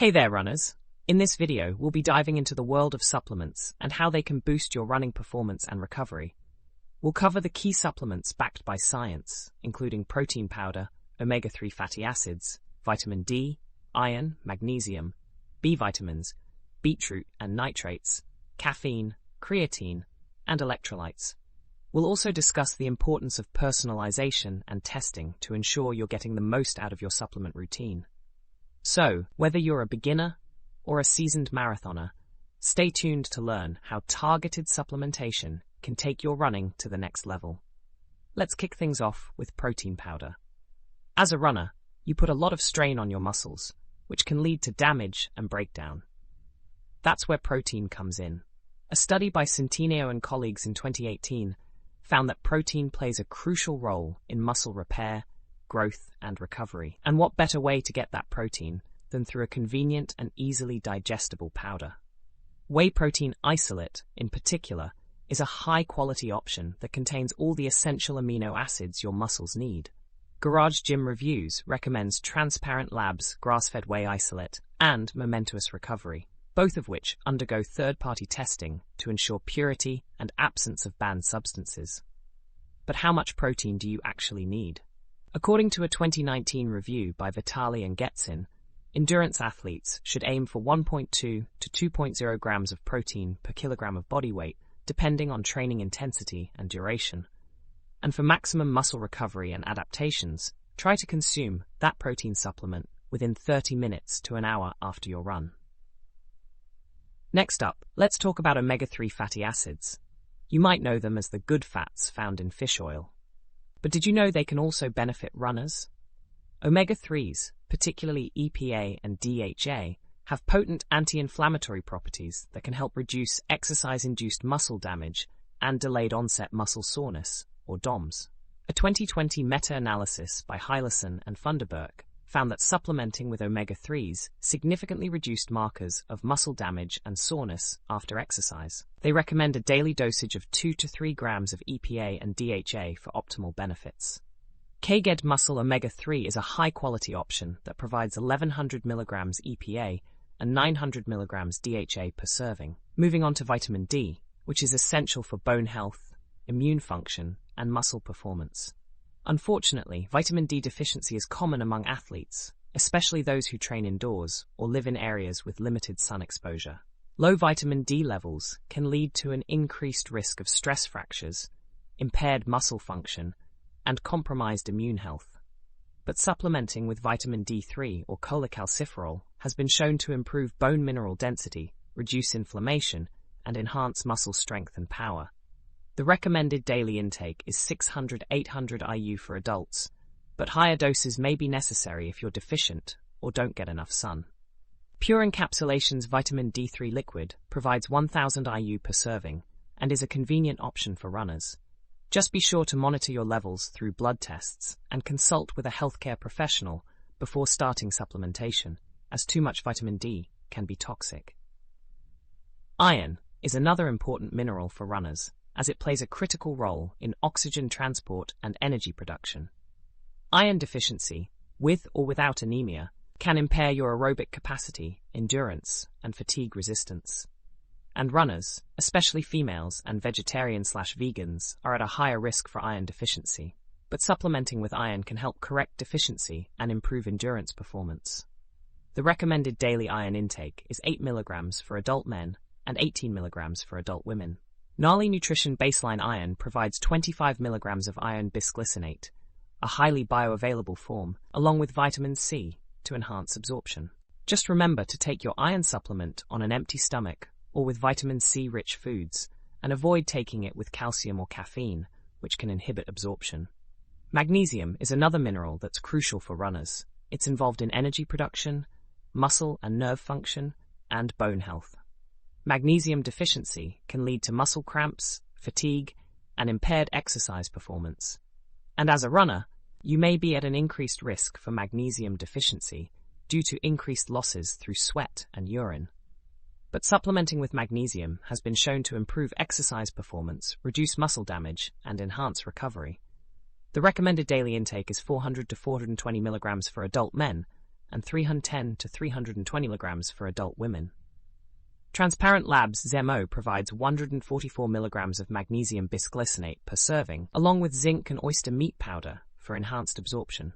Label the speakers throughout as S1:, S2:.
S1: Hey there, runners! In this video, we'll be diving into the world of supplements and how they can boost your running performance and recovery. We'll cover the key supplements backed by science, including protein powder, omega-3 fatty acids, vitamin D, iron, magnesium, B vitamins, beetroot and nitrates, caffeine, creatine, and electrolytes. We'll also discuss the importance of personalization and testing to ensure you're getting the most out of your supplement routine. So, whether you're a beginner or a seasoned marathoner, stay tuned to learn how targeted supplementation can take your running to the next level. Let's kick things off with protein powder. As a runner, you put a lot of strain on your muscles, which can lead to damage and breakdown. That's where protein comes in. A study by Centineo and colleagues in 2018 found that protein plays a crucial role in muscle repair, growth, and recovery. And what better way to get that protein than through a convenient and easily digestible powder? Whey protein isolate, in particular, is a high-quality option that contains all the essential amino acids your muscles need. Garage Gym Reviews recommends Transparent Labs grass-fed whey isolate and Momentous Recovery, both of which undergo third-party testing to ensure purity and absence of banned substances. But how much protein do you actually need? According to a 2019 review by Vitali and Getsin, endurance athletes should aim for 1.2 to 2.0 grams of protein per kilogram of body weight, depending on training intensity and duration. And for maximum muscle recovery and adaptations, try to consume that protein supplement within 30 minutes to an hour after your run. Next up, let's talk about omega-3 fatty acids. You might know them as the good fats found in fish oil. But did you know they can also benefit runners? Omega-3s, particularly EPA and DHA, have potent anti-inflammatory properties that can help reduce exercise-induced muscle damage and delayed onset muscle soreness, or DOMS. A 2020 meta-analysis by Heilerson and Funderburk found that supplementing with omega-3s significantly reduced markers of muscle damage and soreness after exercise. They recommend a daily dosage of 2 to 3 grams of EPA and DHA for optimal benefits. Kaged Muscle Omega-3 is a high-quality option that provides 1,100 milligrams EPA and 900 milligrams DHA per serving. Moving on to vitamin D, which is essential for bone health, immune function, and muscle performance. Unfortunately, vitamin D deficiency is common among athletes, especially those who train indoors or live in areas with limited sun exposure. Low vitamin D levels can lead to an increased risk of stress fractures, impaired muscle function, and compromised immune health. But supplementing with vitamin D3 or cholecalciferol has been shown to improve bone mineral density, reduce inflammation, and enhance muscle strength and power. The recommended daily intake is 600-800 IU for adults, but higher doses may be necessary if you're deficient or don't get enough sun. Pure Encapsulation's vitamin D3 liquid provides 1,000 IU per serving and is a convenient option for runners. Just be sure to monitor your levels through blood tests and consult with a healthcare professional before starting supplementation, as too much vitamin D can be toxic. Iron is another important mineral for runners, as it plays a critical role in oxygen transport and energy production. Iron deficiency, with or without anemia, can impair your aerobic capacity, endurance, and fatigue resistance. And runners, especially females and vegetarian/vegans, are at a higher risk for iron deficiency. But supplementing with iron can help correct deficiency and improve endurance performance. The recommended daily iron intake is 8 milligrams for adult men and 18 milligrams for adult women. Gnarly Nutrition Baseline Iron provides 25 milligrams of iron bisglycinate, a highly bioavailable form, along with vitamin C to enhance absorption. Just remember to take your iron supplement on an empty stomach or with vitamin C-rich foods, and avoid taking it with calcium or caffeine, which can inhibit absorption. Magnesium is another mineral that's crucial for runners. It's involved in energy production, muscle and nerve function, and bone health. Magnesium deficiency can lead to muscle cramps, fatigue, and impaired exercise performance. And as a runner, you may be at an increased risk for magnesium deficiency due to increased losses through sweat and urine. But supplementing with magnesium has been shown to improve exercise performance, reduce muscle damage, and enhance recovery. The recommended daily intake is 400 to 420 milligrams for adult men and 310 to 320 milligrams for adult women. Transparent Labs ZMO provides 144 milligrams of magnesium bisglycinate per serving, along with zinc and oyster meat powder for enhanced absorption.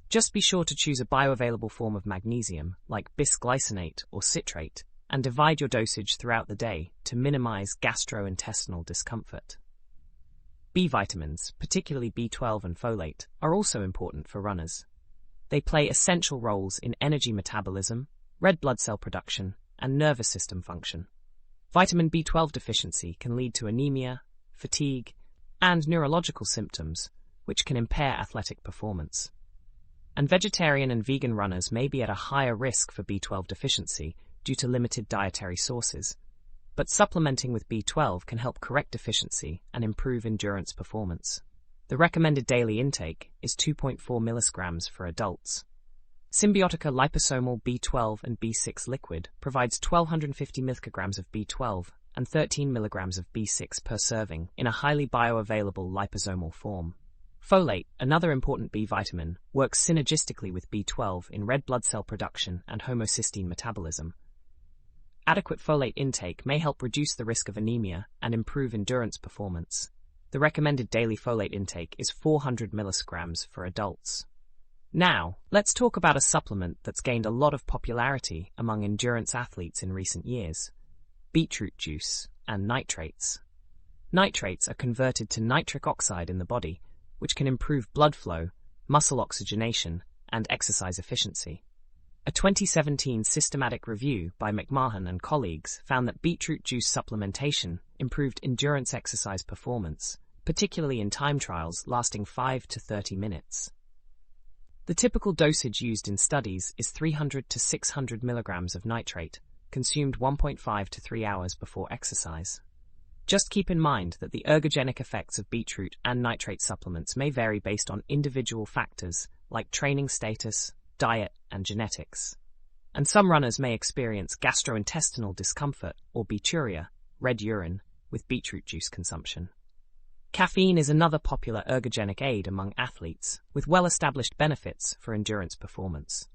S1: Just be sure to choose a bioavailable form of magnesium, like bisglycinate or citrate, and divide your dosage throughout the day to minimize gastrointestinal discomfort. B vitamins, particularly B12 and folate, are also important for runners. They play essential roles in energy metabolism, red blood cell production, and nervous system function. Vitamin B12 deficiency can lead to anemia, fatigue, and neurological symptoms, which can impair athletic performance. And vegetarian and vegan runners may be at a higher risk for B12 deficiency due to limited dietary sources, but supplementing with B12 can help correct deficiency and improve endurance performance. The recommended daily intake is 2.4 milligrams for adults. Symbiotica liposomal B12 and B6 liquid provides 1,250 micrograms of B12 and 13 milligrams of B6 per serving in a highly bioavailable liposomal form. Folate, another important B vitamin, works synergistically with B12 in red blood cell production and homocysteine metabolism. Adequate folate intake may help reduce the risk of anemia and improve endurance performance. The recommended daily folate intake is 400 milligrams for adults. Now, let's talk about a supplement that's gained a lot of popularity among endurance athletes in recent years: beetroot juice and nitrates. Nitrates are converted to nitric oxide in the body, which can improve blood flow, muscle oxygenation, and exercise efficiency. A 2017 systematic review by McMahon and colleagues found that beetroot juice supplementation improved endurance exercise performance, particularly in time trials lasting 5 to 30 minutes. The typical dosage used in studies is 300 to 600 milligrams of nitrate, consumed 1.5 to 3 hours before exercise. Just keep in mind that the ergogenic effects of beetroot and nitrate supplements may vary based on individual factors like training status, diet, and genetics. And some runners may experience gastrointestinal discomfort or beeturia, red urine, with beetroot juice consumption. Caffeine is another popular ergogenic aid among athletes, with well-established benefits for endurance performance.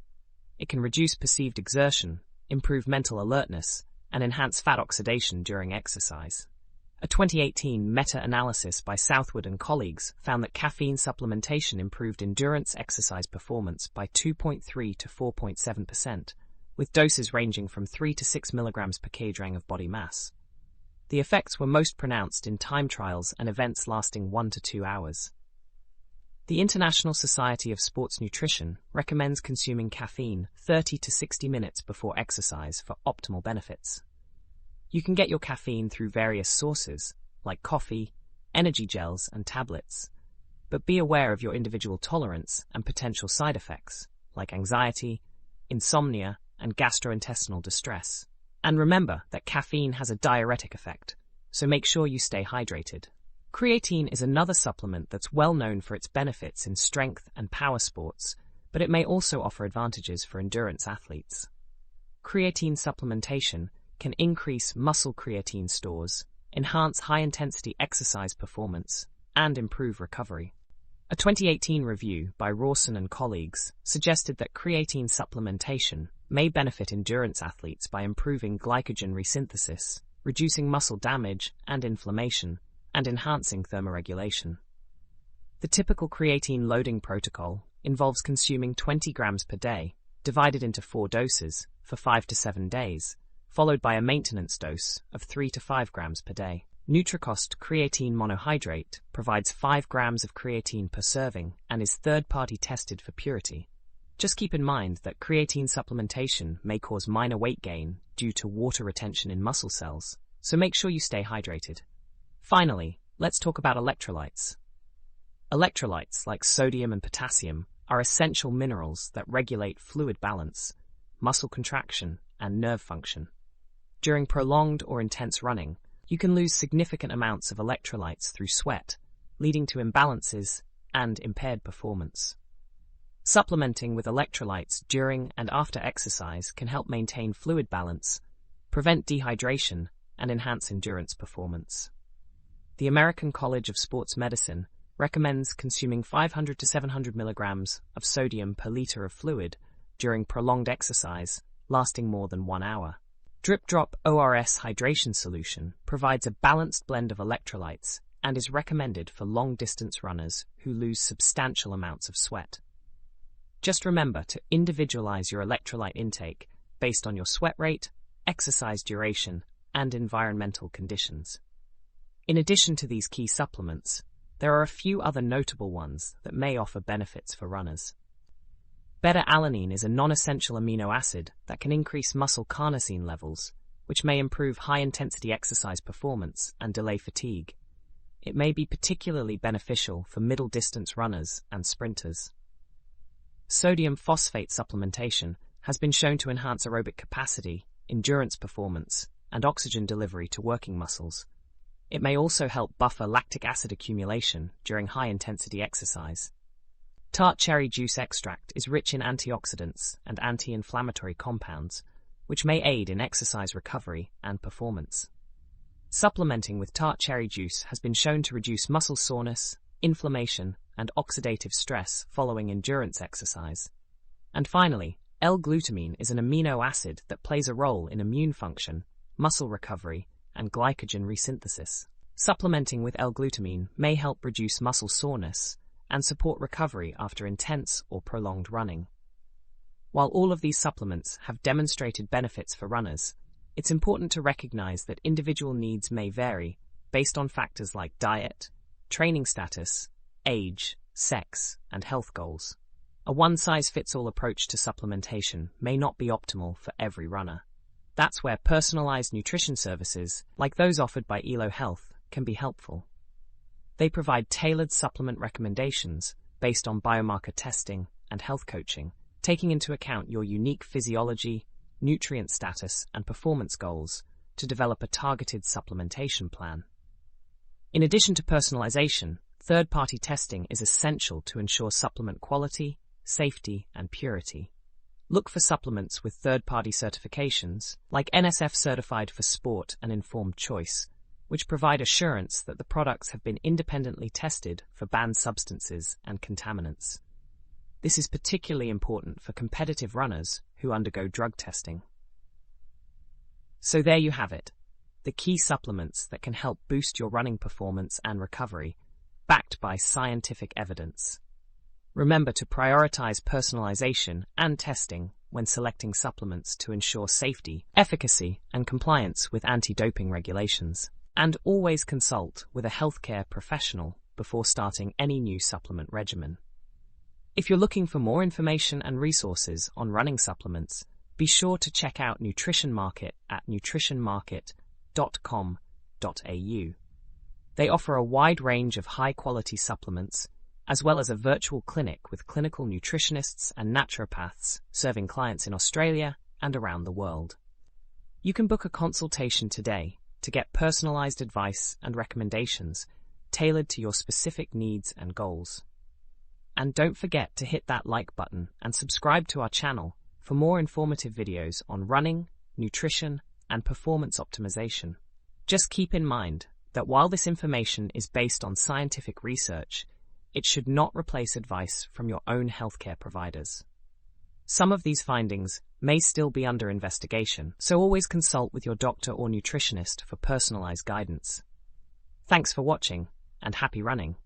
S1: It can reduce perceived exertion, improve mental alertness, and enhance fat oxidation during exercise. A 2018 meta-analysis by Southwood and colleagues found that caffeine supplementation improved endurance exercise performance by 2.3 to 4.7%, with doses ranging from 3 to 6 milligrams per kg of body mass. The effects were most pronounced in time trials and events lasting 1 to 2 hours. The International Society of Sports Nutrition recommends consuming caffeine 30 to 60 minutes before exercise for optimal benefits. You can get your caffeine through various sources, like coffee, energy gels, and tablets, but be aware of your individual tolerance and potential side effects, like anxiety, insomnia, and gastrointestinal distress. And remember that caffeine has a diuretic effect, so make sure you stay hydrated. Creatine is another supplement that's well known for its benefits in strength and power sports, but it may also offer advantages for endurance athletes. Creatine supplementation can increase muscle creatine stores, enhance high-intensity exercise performance, and improve recovery. A 2018 review by Rawson and colleagues suggested that creatine supplementation may benefit endurance athletes by improving glycogen resynthesis, reducing muscle damage and inflammation, and enhancing thermoregulation. The typical creatine loading protocol involves consuming 20 grams per day, divided into 4 doses, for 5 to 7 days, followed by a maintenance dose of 3 to 5 grams per day. Nutricost creatine monohydrate provides 5 grams of creatine per serving and is third-party tested for purity. Just keep in mind that creatine supplementation may cause minor weight gain due to water retention in muscle cells, so make sure you stay hydrated. Finally, let's talk about electrolytes. Electrolytes like sodium and potassium are essential minerals that regulate fluid balance, muscle contraction, and nerve function. During prolonged or intense running, you can lose significant amounts of electrolytes through sweat, leading to imbalances and impaired performance. Supplementing with electrolytes during and after exercise can help maintain fluid balance, prevent dehydration, and enhance endurance performance. The American College of Sports Medicine recommends consuming 500 to 700 milligrams of sodium per liter of fluid during prolonged exercise, lasting more than 1 hour. Drip Drop ORS hydration solution provides a balanced blend of electrolytes and is recommended for long-distance runners who lose substantial amounts of sweat. Just remember to individualize your electrolyte intake based on your sweat rate, exercise duration, and environmental conditions. In addition to these key supplements, there are a few other notable ones that may offer benefits for runners. Beta-alanine is a non-essential amino acid that can increase muscle carnosine levels, which may improve high-intensity exercise performance and delay fatigue. It may be particularly beneficial for middle-distance runners and sprinters. Sodium phosphate supplementation has been shown to enhance aerobic capacity, endurance performance, and oxygen delivery to working muscles. It may also help buffer lactic acid accumulation during high-intensity exercise. Tart cherry juice extract is rich in antioxidants and anti-inflammatory compounds, which may aid in exercise recovery and performance. Supplementing with tart cherry juice has been shown to reduce muscle soreness, inflammation, and oxidative stress following endurance exercise. And finally, L-glutamine is an amino acid that plays a role in immune function, muscle recovery, and glycogen resynthesis. Supplementing with L-glutamine may help reduce muscle soreness and support recovery after intense or prolonged running. While all of these supplements have demonstrated benefits for runners, it's important to recognize that individual needs may vary based on factors like diet, training status, age, sex, and health goals. A one-size-fits-all approach to supplementation may not be optimal for every runner. That's where personalized nutrition services, like those offered by Elo Health, can be helpful. They provide tailored supplement recommendations based on biomarker testing and health coaching, taking into account your unique physiology, nutrient status, and performance goals to develop a targeted supplementation plan. In addition to personalization, third-party testing is essential to ensure supplement quality, safety, and purity. Look for supplements with third-party certifications, like NSF Certified for Sport and Informed Choice, which provide assurance that the products have been independently tested for banned substances and contaminants. This is particularly important for competitive runners who undergo drug testing. So there you have it, the key supplements that can help boost your running performance and recovery, backed by scientific evidence. Remember to prioritize personalization and testing when selecting supplements to ensure safety, efficacy, and compliance with anti-doping regulations. And always consult with a healthcare professional before starting any new supplement regimen. If you're looking for more information and resources on running supplements, be sure to check out Nutrition Market at nutritionmarket.com.au. They offer a wide range of high-quality supplements, as well as a virtual clinic with clinical nutritionists and naturopaths serving clients in Australia and around the world. You can book a consultation today to get personalized advice and recommendations tailored to your specific needs and goals. And don't forget to hit that like button and subscribe to our channel for more informative videos on running, nutrition, and performance optimization. Just keep in mind that while this information is based on scientific research, it should not replace advice from your own healthcare providers. Some of these findings may still be under investigation, so always consult with your doctor or nutritionist for personalized guidance. Thanks for watching, and happy running.